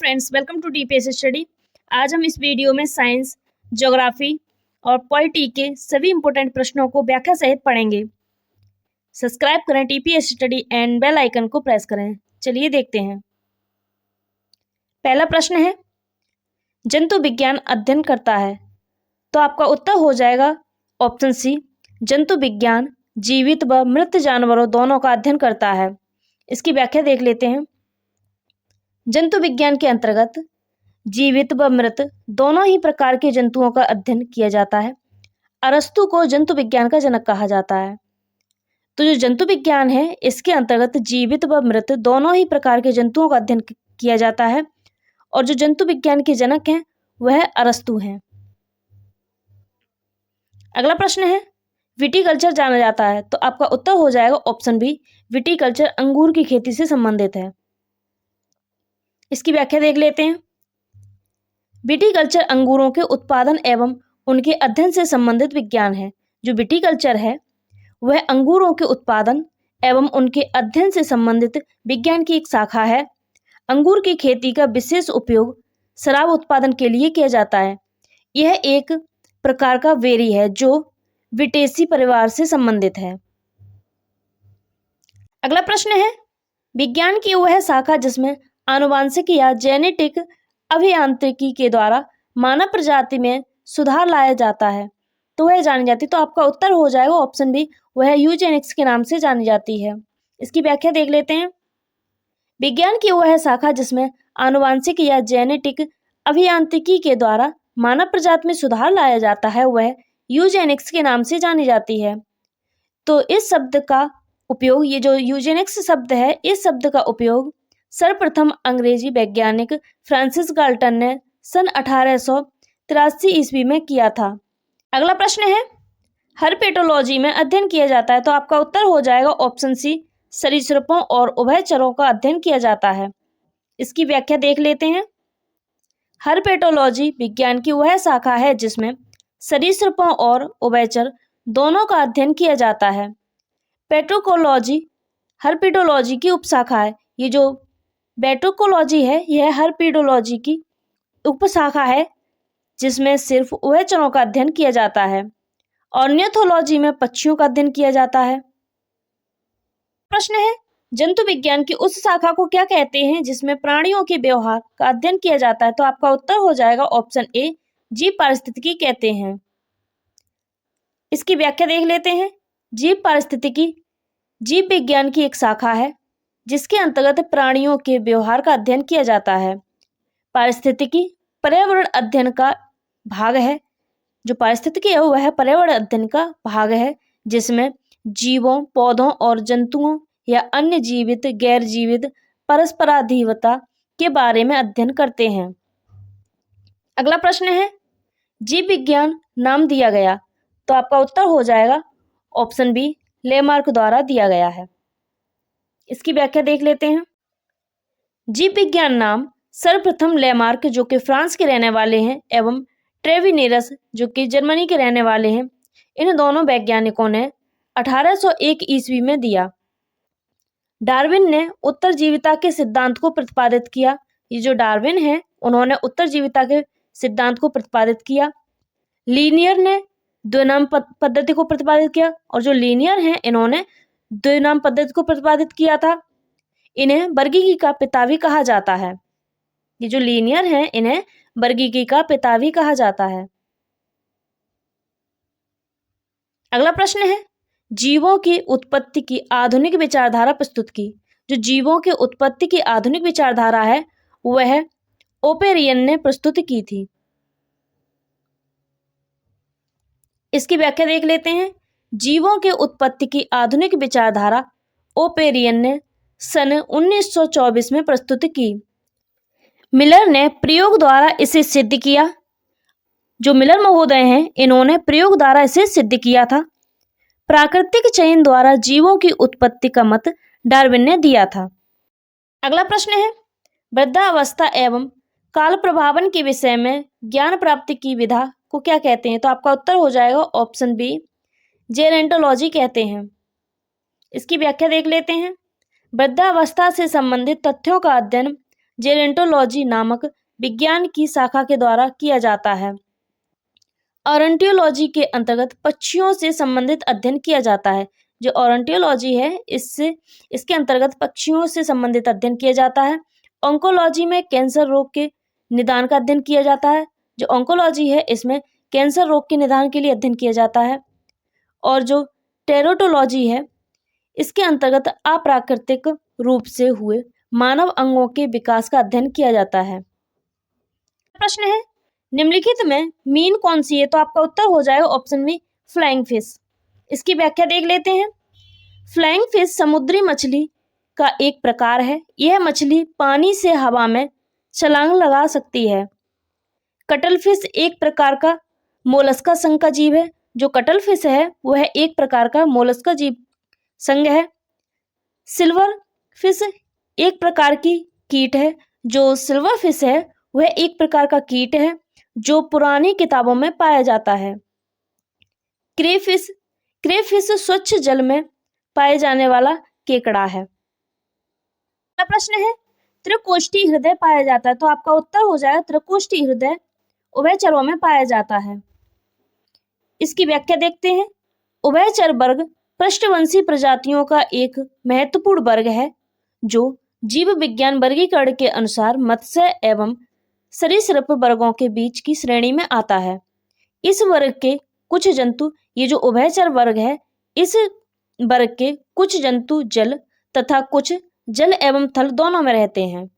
Friends, welcome to DPS study. आज हम इस वीडियो में साइंस, ज्योग्राफी और पॉलिटी के सभी इंपॉर्टेंट प्रश्नों को व्याख्या सहित पढ़ेंगे। सब्सक्राइब करें DPS study and bell icon को प्रेस करें। चलिए देखते हैं। पहला प्रश्न है, जंतु विज्ञान अध्ययन करता है। तो आपका उत्तर हो जाएगा ऑप्शन सी, जंतु विज्ञान जीवित व मृत जानवरों दोनों का अध्ययन करता है। इसकी व्याख्या देख लेते हैं। जंतु विज्ञान के अंतर्गत जीवित व मृत दोनों ही प्रकार के जंतुओं का अध्ययन किया जाता है। अरस्तु को जंतु विज्ञान का जनक कहा जाता है। तो जो जंतु विज्ञान है, इसके अंतर्गत जीवित व मृत दोनों ही प्रकार के जंतुओं का अध्ययन किया जाता है और जो जंतु विज्ञान के जनक हैं वह अरस्तु हैं। अगला प्रश्न है, विटीकल्चर जाना जाता है। तो आपका उत्तर हो जाएगा ऑप्शन बी, विटीकल्चर अंगूर की खेती से संबंधित है। इसकी व्याख्या देख लेते हैं। विटीकल्चर अंगूरों के उत्पादन एवं उनके अध्ययन से संबंधित विज्ञान है। जो विटीकल्चर है वह अंगूरों के उत्पादन एवं उनके अध्ययन से संबंधित विज्ञान की एक शाखा है। अंगूर की खेती का विशेष उपयोग शराब उत्पादन के लिए किया जाता है। यह एक प्रकार का बेरी है जो विटेसी परिवार से संबंधित है। अगला प्रश्न है, विज्ञान की वह शाखा जिसमें आनुवांशिक या जेनेटिक अभियांत्रिकी के द्वारा मानव प्रजाति में सुधार लाया जाता है तो वह जानी जाती है। तो आपका उत्तर हो जाएगा ऑप्शन बी, वह यूजेनिक्स के नाम से जानी जाती है। इसकी व्याख्या देख लेते हैं। विज्ञान की वह शाखा जिसमें आनुवांशिक या जेनेटिक अभियांत्रिकी के द्वारा मानव प्रजाति में सुधार लाया जाता है वह यूजेनिक्स के नाम से जानी जाती है। तो इस शब्द का उपयोग, ये जो यूजेनिक्स शब्द है, इस शब्द का उपयोग सर्वप्रथम अंग्रेजी वैज्ञानिक फ्रांसिस गाल्टन ने सन 1883 ईस्वी में किया था। अगला प्रश्न है, हर्पेटोलॉजी में अध्ययन किया जाता है। तो आपका उत्तर हो जाएगा ऑप्शन सी, सरीसृपों और उभयचरों का अध्ययन किया जाता है। इसकी व्याख्या देख लेते हैं। हर्पेटोलॉजी विज्ञान की वह शाखा है जिसमें सरीसृपों और उभयचर दोनों का अध्ययन किया जाता है। पेट्रोकोलॉजी हर्पेटोलॉजी की उपशाखा है। ये जो बैटोकोलॉजी है यह हर्पेटोलॉजी की उपशाखा है जिसमें सिर्फ उभयचरों का अध्ययन किया जाता है। ऑर्निथोलॉजी में पक्षियों का अध्ययन किया जाता है। प्रश्न है, जंतु विज्ञान की उस शाखा को क्या कहते हैं जिसमें प्राणियों के व्यवहार का अध्ययन किया जाता है। तो आपका उत्तर हो जाएगा ऑप्शन ए, जीव पारिस्थितिकी कहते हैं। इसकी व्याख्या देख लेते हैं। जीव पारिस्थितिकी जीव विज्ञान की एक शाखा है जिसके अंतर्गत प्राणियों के व्यवहार का अध्ययन किया जाता है। पारिस्थितिकी पर्यावरण अध्ययन का भाग है। जो पारिस्थितिकी है वह पर्यावरण अध्ययन का भाग है जिसमें जीवों, पौधों और जंतुओं या अन्य जीवित गैर जीवित परस्पराधिवता के बारे में अध्ययन करते हैं। अगला प्रश्न है, जीव विज्ञान नाम दिया गया। तो आपका उत्तर हो जाएगा ऑप्शन बी, लेमार्क द्वारा दिया गया है। इसकी व्याख्या देख लेते हैं। जीव विज्ञान नाम सर्वप्रथम लेमार्क जो कि फ्रांस के रहने वाले हैं एवं ट्रेविनेरस जो कि जर्मनी के रहने वाले हैं, इन दोनों वैज्ञानिकों ने 1801 ईस्वी में दिया। डार्विन ने उत्तरजीविता के सिद्धांत को प्रतिपादित किया। ये जो डार्विन है उन्होंने उत्तरजीविता के सिद्धांत को प्रतिपादित किया। लीनियर ने द्विनाम पद्धति को प्रतिपादित किया और जो लीनियर हैं इन्होंने द्विनाम पद्धति को प्रतिपादित किया था। इन्हें वर्गीकी का पिता भी कहा जाता है। ये जो लीनियर हैं इन्हें वर्गीकी का पिता भी कहा जाता है। अगला प्रश्न है, जीवों की उत्पत्ति की आधुनिक विचारधारा प्रस्तुत की। जो जीवों की उत्पत्ति की आधुनिक विचारधारा है वह ओपेरियन ने प्रस्तुत की थी। इसकी व्याख्या देख लेते हैं। जीवों के उत्पत्ति की आधुनिक विचारधारा ओपेरियन ने सन 1924 में प्रस्तुत की। मिलर ने प्रयोग द्वारा इसे सिद्ध किया। जो मिलर महोदय हैं इन्होंने प्रयोग द्वारा इसे सिद्ध किया था। प्राकृतिक चयन द्वारा जीवों की उत्पत्ति का मत डार्विन ने दिया था। अगला प्रश्न है, वृद्धावस्था एवं काल प्रभावन के विषय में ज्ञान प्राप्ति की विधा को क्या कहते हैं। तो आपका उत्तर हो जाएगा ऑप्शन बी, जेरेंटोलॉजी कहते हैं। इसकी व्याख्या देख लेते हैं। वृद्धावस्था से संबंधित तथ्यों का अध्ययन जेरेंटोलॉजी नामक विज्ञान की शाखा के द्वारा किया जाता है। ऑर्निथोलॉजी के अंतर्गत पक्षियों से संबंधित अध्ययन किया जाता है। जो ऑर्निथोलॉजी है इसके अंतर्गत पक्षियों से संबंधित अध्ययन किया जाता है। ऑन्कोलॉजी में कैंसर रोग के निदान का अध्ययन किया जाता है। जो ऑन्कोलॉजी है इसमें कैंसर रोग के निदान के लिए अध्ययन किया जाता है। और जो टेरोटोलॉजी है इसके अंतर्गत अप्राकृतिक रूप से हुए मानव अंगों के विकास का अध्ययन किया जाता है। प्रश्न है निम्नलिखित में मीन कौन सी है? तो आपका उत्तर हो जाएगा ऑप्शन बी फ्लाइंग फिश। इसकी व्याख्या देख लेते हैं। फ्लाइंग फिश समुद्री मछली का एक प्रकार है। यह मछली पानी से हवा में छलांग लगा सकती है। कटल फिश एक प्रकार का मोलस्का संघ का जीव है। जो कटल फिश है वह एक प्रकार का मोलस्का जीव संघ है। सिल्वर फिश एक प्रकार की कीट है। जो सिल्वर फिश है वह एक प्रकार का कीट है जो पुरानी किताबों में पाया जाता है। क्रेफिश स्वच्छ जल में पाए जाने वाला केकड़ा है। अगला प्रश्न है त्रिकोष्ठी हृदय पाया जाता है। तो आपका उत्तर हो जाएगा त्रिकोष्ठी हृदय उभयचरों में पाया जाता है। इसकी व्याख्या देखते हैं। उभयचर वर्ग पृष्ठवंशी प्रजातियों का एक महत्वपूर्ण वर्ग है जो जीव विज्ञान वर्गीकरण के अनुसार मत्स्य एवं सरीसृप वर्गों के बीच की श्रेणी में आता है। इस वर्ग के कुछ जंतु, ये जो उभयचर वर्ग है, इस वर्ग के कुछ जंतु जल तथा कुछ जल एवं थल दोनों में रहते हैं।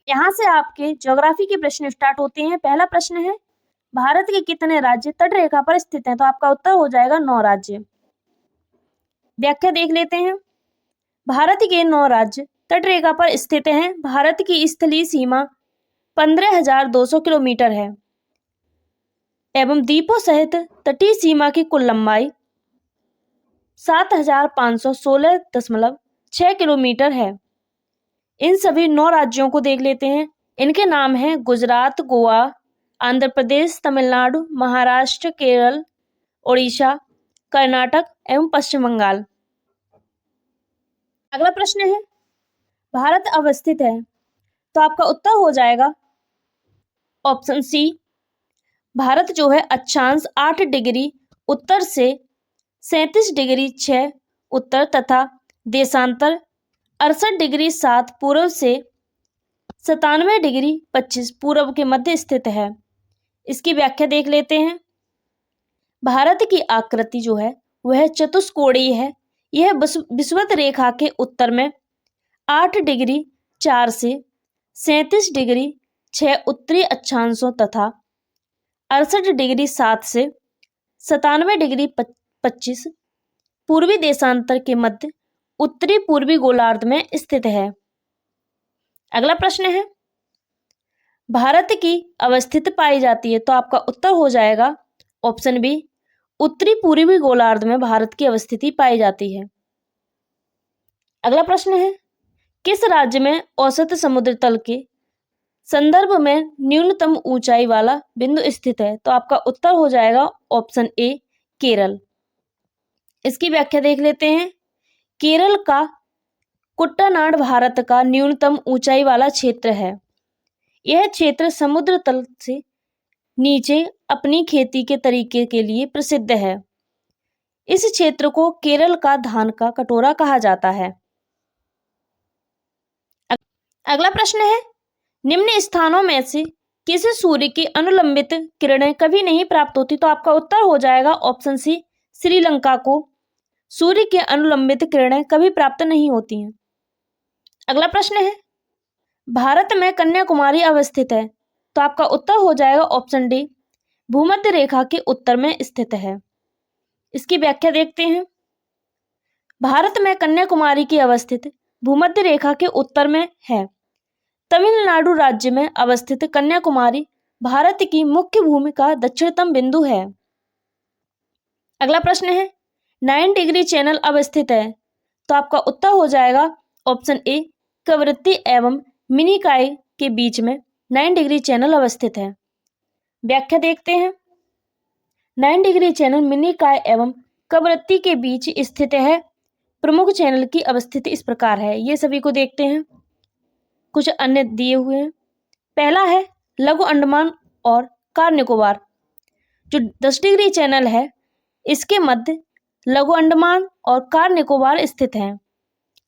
यहाँ से आपके ज्योग्राफी के प्रश्न स्टार्ट होते हैं। पहला प्रश्न है भारत के कितने राज्य तट रेखा पर स्थित हैं? तो आपका उत्तर हो जाएगा 9 राज्य। व्याख्या देख लेते हैं। भारत के 9 राज्य तट रेखा पर स्थित हैं। भारत की स्थलीय सीमा 15,200 किलोमीटर है एवं द्वीपों सहित तटीय सीमा की कुल लंबाई 7,516.6 किलोमीटर है। इन सभी 9 राज्यों को देख लेते हैं। इनके नाम हैं गुजरात, गोवा, आंध्र प्रदेश, तमिलनाडु, महाराष्ट्र, केरल, ओडिशा, कर्नाटक एवं पश्चिम बंगाल। अगला प्रश्न है भारत अवस्थित है। तो आपका उत्तर हो जाएगा ऑप्शन सी। भारत जो है अक्षांश 8 डिग्री उत्तर से 37 डिग्री 6 उत्तर तथा देशांतर 68 डिग्री 7 पूर्व से 97 डिग्री 25 पूर्व के मध्य स्थित है। इसकी व्याख्या देख लेते हैं। भारत की आकृति जो है वह चतुष्कोणीय है। यह विषुवत रेखा के उत्तर में 8 डिग्री 4 से 37 डिग्री 6 उत्तरी अक्षांशों तथा 68 डिग्री 7 से 97 डिग्री 25 पूर्वी देशांतर के मध्य उत्तरी पूर्वी गोलार्ध में स्थित है। अगला प्रश्न है भारत की अवस्थित पाई जाती है। तो आपका उत्तर हो जाएगा ऑप्शन बी। उत्तरी पूर्वी गोलार्ध में भारत की अवस्थिति पाई जाती है। अगला प्रश्न है किस राज्य में औसत समुद्र तल के संदर्भ में न्यूनतम ऊंचाई वाला बिंदु स्थित है? तो आपका उत्तर हो जाएगा ऑप्शन ए केरल। इसकी व्याख्या देख लेते हैं। केरल का कुट्टानाड भारत का न्यूनतम ऊंचाई वाला क्षेत्र है। यह क्षेत्र समुद्र तल से नीचे अपनी खेती के तरीके के लिए प्रसिद्ध है। इस क्षेत्र को केरल का धान का कटोरा कहा जाता है। अगला प्रश्न है निम्न स्थानों में से किसी सूर्य की अनुलंबित किरणें कभी नहीं प्राप्त होती? तो आपका उत्तर हो जाएगा ऑप्शन सी। श्रीलंका को सूर्य की अनुलंबित किरणें कभी प्राप्त नहीं होती हैं। अगला प्रश्न है भारत में कन्याकुमारी अवस्थित है। तो आपका उत्तर हो जाएगा ऑप्शन डी। भूमध्य रेखा के उत्तर में स्थित है। इसकी व्याख्या देखते हैं। भारत में कन्याकुमारी की अवस्थित भूमध्य रेखा के उत्तर में है। तमिलनाडु राज्य में अवस्थित कन्याकुमारी भारत की मुख्य भूमि का दक्षिणतम बिंदु है। अगला प्रश्न है 9 डिग्री चैनल अवस्थित है। तो आपका उत्तर हो जाएगा ऑप्शन ए। कवरत्ती एवं मिनिकॉय के बीच में 9 डिग्री चैनल अवस्थित है। व्याख्या देखते हैं। 9 डिग्री चैनल मिनिकॉय एवं कवरत्ती के बीच स्थित है। प्रमुख चैनल की अवस्थिति इस प्रकार है। ये सभी को देखते हैं। कुछ अन्य दिए हुए हैं। पहला है लघु अंडमान और कार निकोबार। जो 10 डिग्री चैनल है इसके मध्य लघु अंडमान और कार निकोबार स्थित हैं।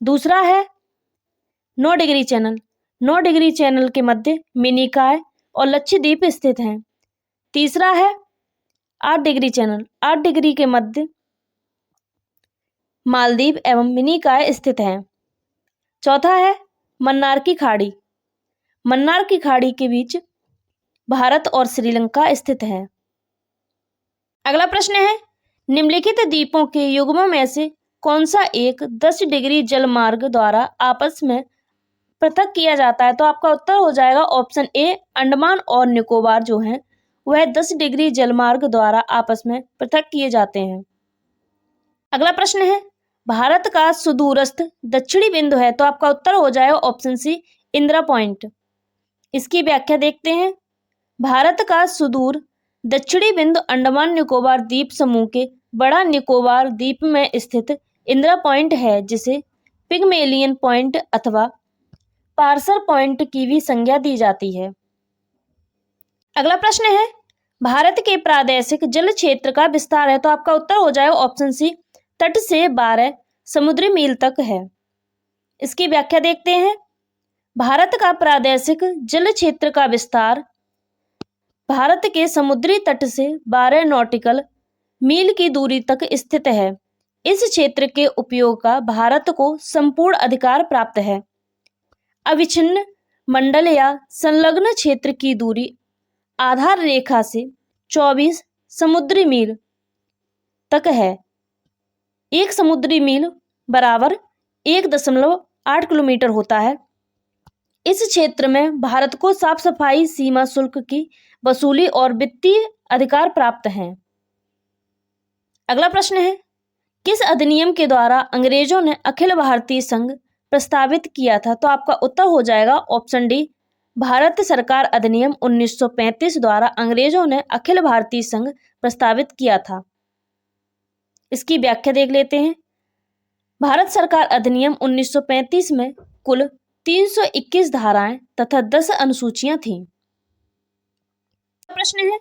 दूसरा है 9 डिग्री चैनल। 9 डिग्री चैनल के मध्य मिनिकॉय और लक्षद्वीप स्थित हैं। तीसरा है 8 डिग्री चैनल। 8 डिग्री के मध्य मालदीव एवं मिनिकॉय स्थित हैं। चौथा है मन्नार की खाड़ी। मन्नार की खाड़ी के बीच भारत और श्रीलंका स्थित है। अगला प्रश्न है निम्नलिखित द्वीपों के युग्मों में से कौन सा एक 10 डिग्री जलमार्ग द्वारा आपस में पृथक किया जाता है? तो आपका उत्तर हो जाएगा ऑप्शन ए, अंडमान और निकोबार जो हैं वह 10 डिग्री जलमार्ग द्वारा आपस में पृथक किए जाते हैं। अगला प्रश्न है भारत का सुदूरस्थ दक्षिणी बिंदु है? तो आपका उत्तर हो जाएगा ऑप्शन सी, इंदिरा पॉइंट। इसकी व्याख्या देखते हैं। भारत का सुदूर दक्षिणी बिंदु अंडमान निकोबार द्वीप समूह के बड़ा निकोबार द्वीप में स्थित इंदिरा पॉइंट है, जिसे पिग्मेलियन पॉइंट अथवा पार्सर पॉइंट की भी संज्ञा दी जाती है। अगला प्रश्न है भारत के प्रादेशिक जल क्षेत्र का विस्तार है? तो आपका उत्तर हो जाएगा ऑप्शन सी, तट से 12 समुद्री मील तक है। इसकी व्याख्या देखते हैं। भारत का प्रादेशिक जल क्षेत्र का विस्तार भारत के समुद्री तट से 12 नॉटिकल मील की दूरी तक स्थित है। इस क्षेत्र के उपयोग का भारत को संपूर्ण अधिकार प्राप्त है। अविच्छिन्न मंडल या संलग्न क्षेत्र की दूरी आधार रेखा से 24 समुद्री मील तक है। 1 समुद्री मील बराबर 1.8 किलोमीटर होता है। इस क्षेत्र में भारत को साफ सफाई सीमा शुल्क की वसूली और वित्तीय अधिकार प्राप्त हैं। अगला प्रश्न है किस अधिनियम के द्वारा अंग्रेजों ने अखिल भारतीय संघ प्रस्तावित किया था? तो आपका उत्तर हो जाएगा ऑप्शन डी, भारत सरकार अधिनियम 1935 द्वारा अंग्रेजों ने अखिल भारतीय संघ प्रस्तावित किया था। इसकी व्याख्या देख लेते हैं। भारत सरकार अधिनियम 1935 में कुल 321 धाराएं तथा 10 अनुसूचियां थीं। प्रश्न है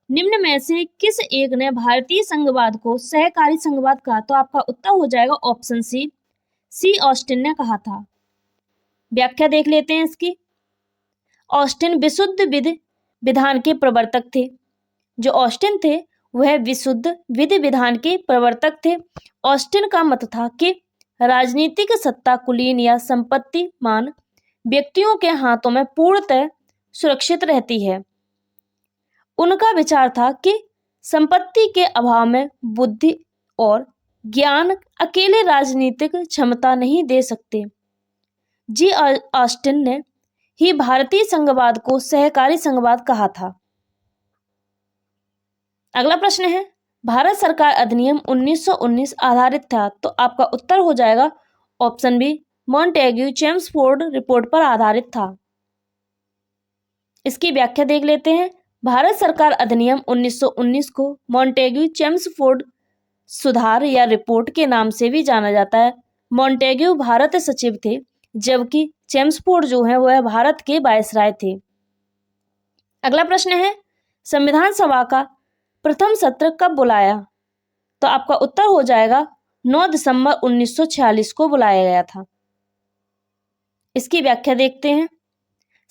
निम्न में से किस एक ने भारतीय संघवाद को सहकारी संघवाद कहा? तो आपका उत्तर हो जाएगा ऑप्शन सी, ऑस्टिन ने कहा था। व्याख्या देख लेते हैं इसकी। ऑस्टिन विशुद्ध विधि विधान के प्रवर्तक थे। जो ऑस्टिन थे वह विशुद्ध विधि विधान के प्रवर्तक थे। ऑस्टिन का मत था कि राजनीतिक सत्ता कुलीन या संपत्तिमान व्यक्तियों के हाथों में पूर्णतः सुरक्षित रहती है। उनका विचार था कि संपत्ति के अभाव में बुद्धि और ज्ञान अकेले राजनीतिक क्षमता नहीं दे सकते। जी ऑस्टिन ने ही भारतीय संघवाद को सहकारी संघवाद कहा था। अगला प्रश्न है भारत सरकार अधिनियम 1919 आधारित था? तो आपका उत्तर हो जाएगा option B, Montagu Chelmsford report पर आधारित था। इसकी व्याख्या देख लेते हैं। भारत सरकार अधिनियम 1919 को मॉन्टेग्यू चेम्सफोर्ड सुधार या रिपोर्ट के नाम से भी जाना जाता है। मॉन्टेग्यू भारत सचिव थे, जबकि चेम्सफोर्ड जो है वह भारत के वायसराय थे। अगला प्रश्न है संविधान सभा का प्रथम सत्र कब बुलाया? तो आपका उत्तर हो जाएगा 9 दिसंबर 1946 को बुलाया गया था। इसकी व्याख्या देखते हैं।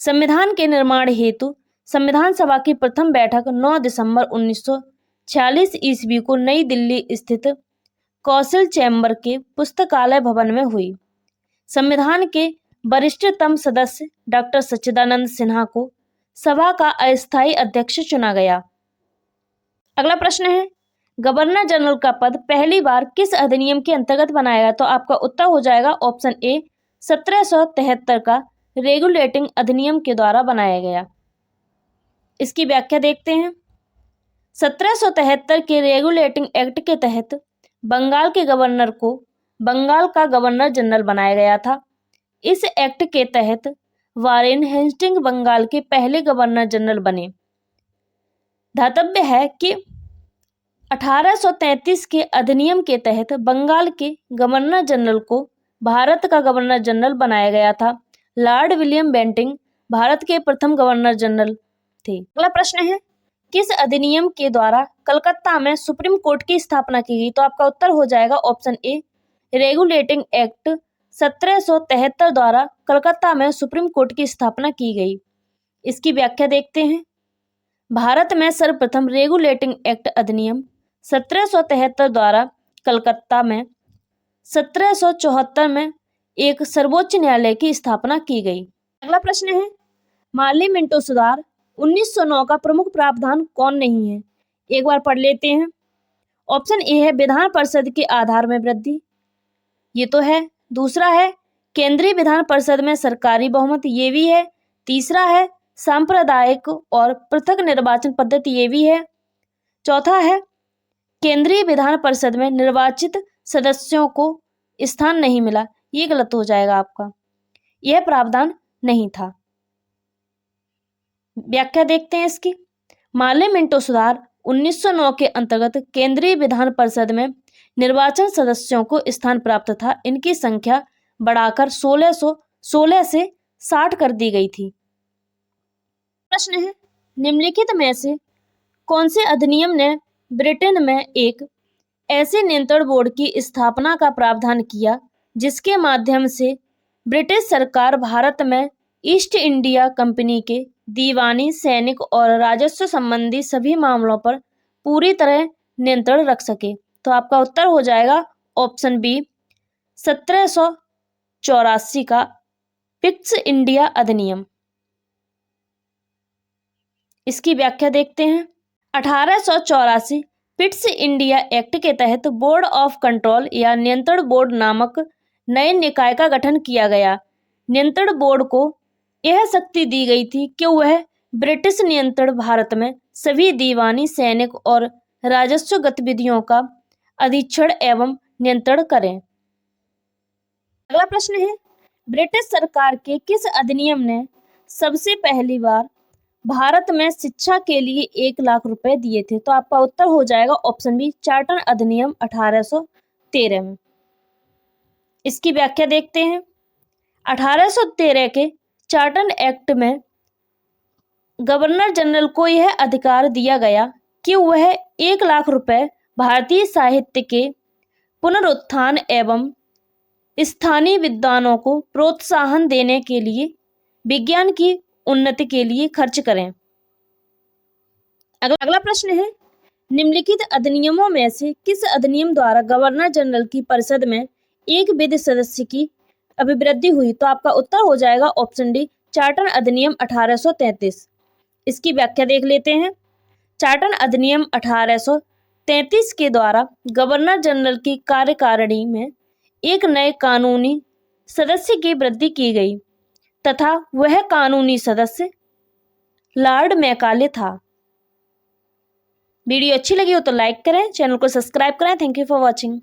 संविधान के निर्माण हेतु संविधान सभा की प्रथम बैठक 9 दिसंबर 1946 ईस्वी को नई दिल्ली स्थित कौशल चैम्बर के पुस्तकालय भवन में हुई। संविधान के वरिष्ठतम सदस्य डॉक्टर सच्चिदानंद सिन्हा को सभा का अस्थायी अध्यक्ष चुना गया। अगला प्रश्न है गवर्नर जनरल का पद पहली बार किस अधिनियम के अंतर्गत बनाया गया? तो आपका उत्तर हो जाएगा ऑप्शन ए, 1773 का रेगुलेटिंग अधिनियम के द्वारा बनाया गया। इसकी व्याख्या देखते हैं। 1773 के रेगुलेटिंग एक्ट के तहत बंगाल के गवर्नर को बंगाल का गवर्नर जनरल बनाया गया था। इस एक्ट के तहत वारेन हेस्टिंग बंगाल के पहले गवर्नर जनरल बने। ध्यातव्य है कि 1833 के अधिनियम के तहत बंगाल के गवर्नर जनरल को भारत का गवर्नर जनरल बनाया गया था, लॉर्ड विलियम बेंटिंक भारत के प्रथम गवर्नर जनरल थे। अगला प्रश्न है, किस अधिनियम के द्वारा कलकत्ता में सुप्रीम कोर्ट की स्थापना की गई? तो आपका उत्तर हो जाएगा ऑप्शन ए, रेगुलेटिंग एक्ट 1773 द्वारा कलकत्ता में सुप्रीम कोर्ट की स्थापना की गई। इसकी व्याख्या देखते हैं। भारत में सर्वप्रथम रेगुलेटिंग एक्ट अधिनियम 1773 द्वारा कलकत्ता में 1774 में एक सर्वोच्च न्यायालय की स्थापना की गई। अगला प्रश्न है, मार्ली मिंटो सुधार 1909 का प्रमुख प्रावधान कौन नहीं है? एक बार पढ़ लेते हैं। ऑप्शन ए है विधान परिषद के आधार में वृद्धि, ये तो है। दूसरा है केंद्रीय विधान परिषद में सरकारी बहुमत, ये भी है। तीसरा है सांप्रदायिक और पृथक निर्वाचन पद्धति, ये भी है। चौथा है केंद्रीय विधान परिषद में निर्वाचित सदस्यों को स्थान नहीं मिला, ये गलत हो जाएगा आपका, यह प्रावधान नहीं था। व्याख्या देखते हैं इसकी। मार्ली मिंटो सुधार 1909 के अंतर्गत केंद्रीय विधान परिषद में निर्वाचन सदस्यों को स्थान प्राप्त था। इनकी संख्या बढ़ाकर 1616 से 60 कर दी गई थी। प्रश्न है, निम्नलिखित में से कौन से अधिनियम ने ब्रिटेन में एक ऐसे नियंत्रण बोर्ड की स्थापना का प्रावधान किया जिसके माध्यम से ब्रिटिश सरकार भारत में ईस्ट इंडिया कंपनी के दीवानी, सैनिक और राजस्व संबंधी सभी मामलों पर पूरी तरह नियंत्रण रख सके? तो आपका उत्तर हो जाएगा ऑप्शन बी, 1784 का फिक्स इंडिया अधिनियम। इसकी व्याख्या देखते हैं। 1884 फिक्स इंडिया एक्ट के तहत बोर्ड ऑफ कंट्रोल या नियंत्रण बोर्ड नामक नए निकाय का गठन किया गया। नियंत्रण बोर्ड को यह शक्ति दी गई थी कि वह ब्रिटिश नियंत्रण भारत में सभी दीवानी, सैनिक और राजस्व गतिविधियों का अधीक्षण एवं नियंत्रण करें। अगला प्रश्न है, ब्रिटिश सरकार के किस अधिनियम ने सबसे पहली बार भारत में शिक्षा के लिए 1 लाख रुपए दिए थे? तो आपका उत्तर हो जाएगा ऑप्शन बी, चार्टर अधिनियम 1813 में। इसकी व्याख्या देखते हैं। 1813 के चार्टर एक्ट में गवर्नर जनरल को यह अधिकार दिया गया कि वह 1 लाख रुपए भारतीय साहित्य के पुनरुत्थान एवं स्थानीय विद्वानों को प्रोत्साहन देने के लिए विज्ञान की उन्नति के लिए खर्च करें। अगला प्रश्न है, निम्नलिखित अधिनियमों में से किस अधिनियम द्वारा गवर्नर जनरल की परिषद में एक विधि सदस्य की अभिवृद्धि हुई? तो आपका उत्तर हो जाएगा ऑप्शन डी, चार्टर अधिनियम 1833। इसकी व्याख्या देख लेते हैं। चार्टर अधिनियम 1833 के द्वारा गवर्नर जनरल की कार्यकारिणी में एक नए कानूनी सदस्य की वृद्धि की गई तथा वह कानूनी सदस्य लॉर्ड मैकाले था। वीडियो अच्छी लगी हो तो लाइक करें, चैनल को सब्सक्राइब करें। Thank you for watching.